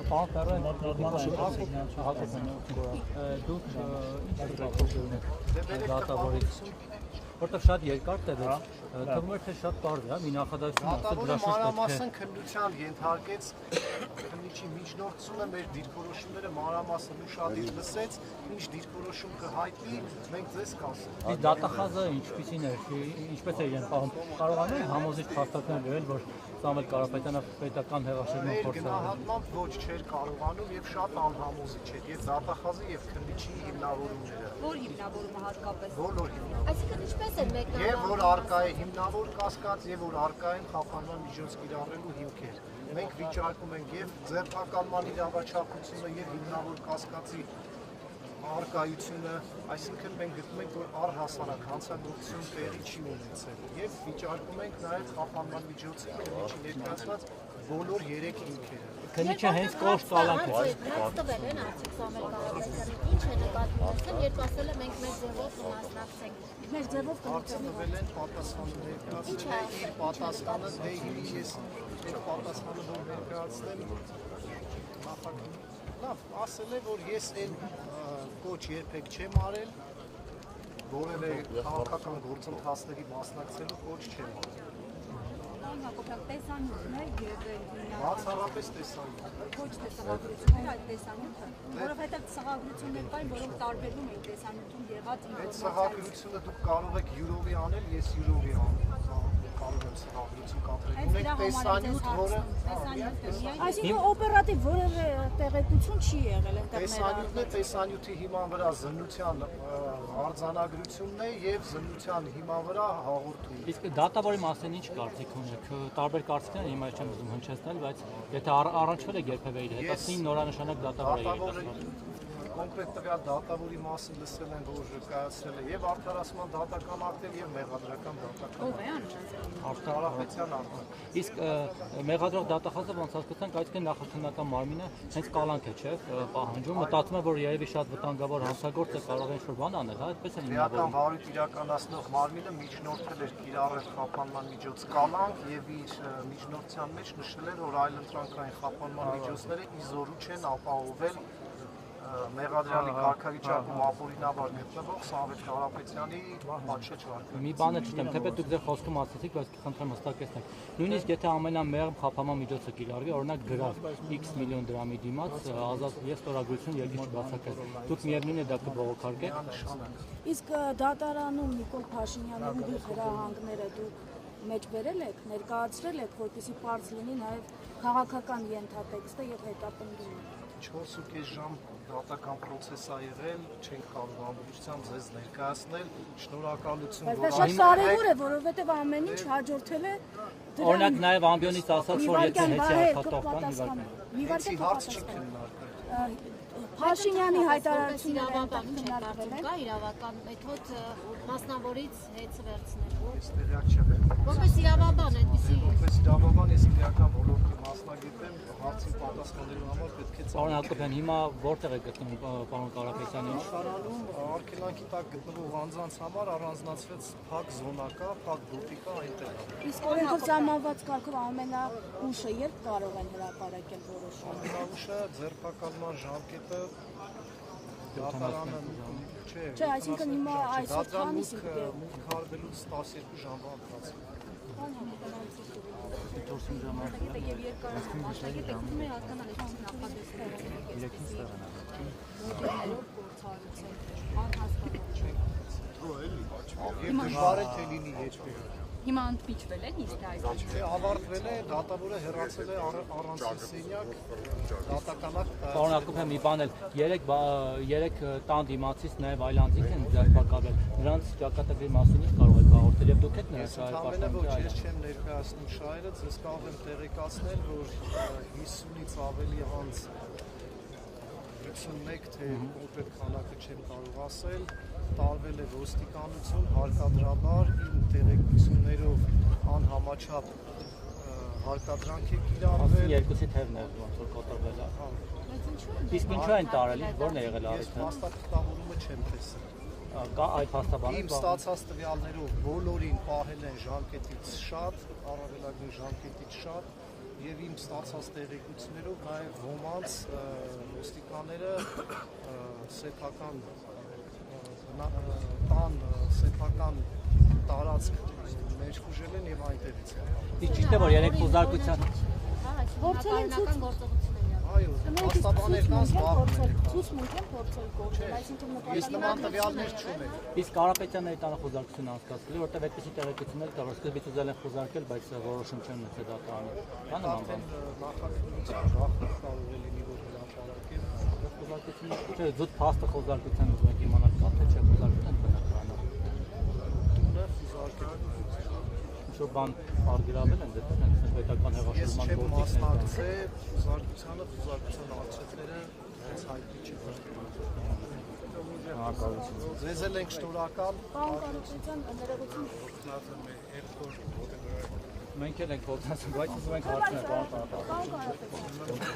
Պարոն Ֆերոյն դուք ինչ դատավորից որտեղ շատ երկար տևեց, թվում էր թե շատ պարզ է, մի նախադասություն ասել դրա շուրջ մանրամասն քննության ենթարկեց քննիչի միջնորդությունը մեր դիրքորոշումները մանրամասն ուշադիր լսեց, ինչ դիրքորոշում կհայտնի, մենք ձեզ կասենք։ Իսկ դատախազը ինչպիսին էր, ինչպես է իրեն պահում, կարողանում են համոզիչ փաստարկներ գրել, որ Սամվել Կարապետյանը պետական հեղաշրջման Մեր փորձ գնահատմամբ ոչ չէր կարողանում եւ շատ անհամոզիչ էր եւ դատախազի եւ քննիչի հիմնավորումները։ Որ հիմնավորումը հատկապես։ Բոլոր հիմնավորումները։ Այսինքն ինչպես են մեկնաբանում։ Եվ որ արկա է հիմնավոր կասկած եւ որ արկա են խափանման միջոց կիրառելու հիմքեր։ Մենք վիճարկում ենք եւ ձերբակալման իրավաչափությունը եւ հիմնավոր կասկածի արկայությունը, այսինքն մենք գտնում ենք, որ առհասարակ հանցագործություն տեղի չի ունեցել եւ վիճարկում ենք նաեւ խափանման միջոցի քննիչի ներկայացված բոլոր 3 հիմքերը։ Քննիչը հենց կոշտ կալանք է։ Տվել են արդյոք Սամվել Կարապետյանը, ինչ է նկատի ունեցել, երբ ասել է մենք մեր ձևով կմասնակցենք։ Մեր ձևով Արտանվել են պատասխանը ներկայացնել, իր պատասխանը դե ես իր պատասխանը որ ներկայացնեմ նախագծում։ Լավ, ասել է, որ ես այն կոչ երբեք չեմ արել, որևէ քաղաքական գործընթացների մասնակցելու կոչ չեմ արել։ տեսանյութներ եւ Բացառապես տեսանյութ։ ոչ տեսահագրություններ, այլ տեսանյութը, որովհետեւ սղագրություններ կային, որոնք տարբերվում էին տեսանյութում եղած Այդ սղագրությունը դուք կարող եք յուրովի անել, ես յուրովի անեմ։ Կարող եմ սղագրություն կատարել։ Ունեք տեսանյութ, որը Այսինքն օպերատիվ որևէ տեղեկություն չի եղել այնտեղ։ Տեսանյութն է, տեսանյութի հիման վրա զննության արձանագրությունն է եւ զննության հիման վրա հաղորդումն է։ Իսկ դատավորի մասին ինչ կարծիք ունեք։ Տարբեր կարծիքներ են, հիմա չեմ ուզում հնչեցնել, բայց եթե առնչվել եք երբևէ իր հետ, ասին նորանշանակ դատավոր է եղել։ Կոնկրետ տվյալ դատավորի մասին լսել են, որ կայացել է եւ արդարացման դատական ակտեր եւ մեղադրական դատական։ Ով է անշանսել։ Կարապետյան Արտակ։ Իսկ մեղադրող դատախազը ոնց հասկացանք, այսինքն նախաքննական մարմինը հենց կալանք է, չէ՞, պահանջում, մտածում է, որ երևի շատ վտանգավոր հանցագործ է, կարող է ինչ-որ բան անել, հա, այդպես են Իրական վարույթ իրականացնող մարմինը միջնորդել էր կիրառել խափանման միջոց կալանք եւ իր միջնորդության մեջ նշել էր, որ այլընտրանքային խափանման միջոցները իզորու չեն ապահովել մեղադրյալի կարգավիճակում ապօրինաբար գտնվող Սամվել Կարապետյանի պատշաճ վարքագծին։ Մի բանը չտեմ, թեպետ դուք ձեր խոսքում ասացիք, բայց կխնդրեմ հստակեցնեք։ Նույնիսկ եթե ամենամեղմ խափանման միջոցը կիրառվի, օրինակ գրավ X միլիոն դրամի դիմաց, ազատ ես ստորագրություն երկի չբացակայ։ Դուք միևնույն է դա կբողոքարկեք։ Իսկ դատարանում Նիկոլ Փաշինյանի ուղիղ հրահանգները դուք մեջ բերել եք, ներկայացրել եք, որպեսզի պարզ լինի նաև քաղաքական ենթատեքստը եւ հետապնդումը։ 4.5 ժամ դատական process ա եղել, չենք կարող ամբողջությամբ ձեզ ներկայացնել, շնորհակալություն, որ դա շատ կարևոր է, որովհետեւ ամեն ինչ հաջորդել է Օրինակ նաև ամբիոնից ասած, որ եթե հեծի արքատող կան Հեցի հարց չի քննարկվել։ Փաշինյանի հայտարարությունները քննարկվել են։ Կա իրավական մեթոդ մասնավորից հեծ վերցնելու։ Ես տեղյակ չեմ։ Որպես իրավաբան այդպեսի։ Որպես իրավաբան ես իրական ոլորտի մասնագետ եմ, հարցին պատասխանելու համար պետք է Պարոն Հակոբյան, հիմա որտեղ է գտնվում պարոն Կարապետյանը։ Աշխարհում արգելանքի տակ գտնվող անձանց համար առանձնացվեց փակ զոնա կա, փակ դուպի կա այնտեղ։ Իսկ օրենքով սահմանված կարգով ամենաուշը երբ կարող են հրապարակել որոշումը։ Ամենաուշը ձերբակալման ժամկետը դատարանը Չէ, այսինքն հիմա այսօր քանիսի մուտք հարվելուց 12 ժամվա ընթացքում։ Եվ երկարաժամ աշխատանքը գտնվում է հասկանալի Եվ դժվար է թե լինի եջբեր։ Հիմա ընդմիջվել են իսկ այս Ավարտվել է, դատավորը հեռացել է առանց սենյակ, դատականակ։ Պարոն Հակոբյան, մի բան էլ, երեք տան դիմացից նաև այլ անձինք են ձերբակալվել, նրանց ճակատագրի մասին ինչ կարող եք հաղորդել եւ դուք եք նրանց Ընդամենը ոչ, ես չեմ ներկայացնում շահերը, ես կարող եմ տեղեկացնել, որ 50-ից ավելի անձ 51 թե կոնկրետ քանակը չեմ կարող ասել, տարվել է ոստիկանություն, հարկադրաբար իմ տեղեկություններով անհամաչափ հարկադրանք է կիրառվել։ Երկուսի թևն է ոնց որ կոտրվել է։ Իսկ ինչու են տարել, որն է եղել առիթը։ Փաստաթղթավորումը չեմ տեսել։ Կա այդ փաստաբանը։ Իմ ստացած տվյալներով բոլորին պահել են ժամկետից շատ, առավելագույն ժամկետից շատ, եւ իմ ստացած տեղեկություններով նաեւ ոմանց ոստիկանները սեփական սեփական տարածք մեջխուժել են եւ այնտեղից են։ Իսկ ճիշտ է որ երեք խոզարկության Գործողությունների գործողություն են եղել։ Այո, հաստատաներ կան զբաղվում են։ Ցուցմունք են փորձել կողմել, այսինքն Ես նման տվյալներ չունեմ։ իսկ Կարապետյանների տանը խոզարկություն անցկացրել, որտեղ այդպեսի տեղեկություններ կա, որ սկզբից ուզել են խոզարկել, բայց որոշում չեն ունեցել դա տանը։ Դա նման բան։ Նախաքննության գաղտնիք կարող է լինի, որ հրապարակեն։ Խոզարկությունը, չէ, զուտ փաստը խոզարկության ուզում եք իմանալ կա, թե չէ խոզարկության բնակարանը։ Տունը զարգել։ Ինչ-որ բան արգելաբել են դեպի հենց պետական Ես հեղաշրջման չեմ գործիքները։ մասնակցել զարգության արդյունքները հենց հայտնի չկան։ Ձեզ էլ ենք շնորհակալ։ Պարոն Կարապետյան, ներողություն Մենք էլ ենք փոխանցում, բայց ուզում ենք հարցնել, պարոն Կարապետյան։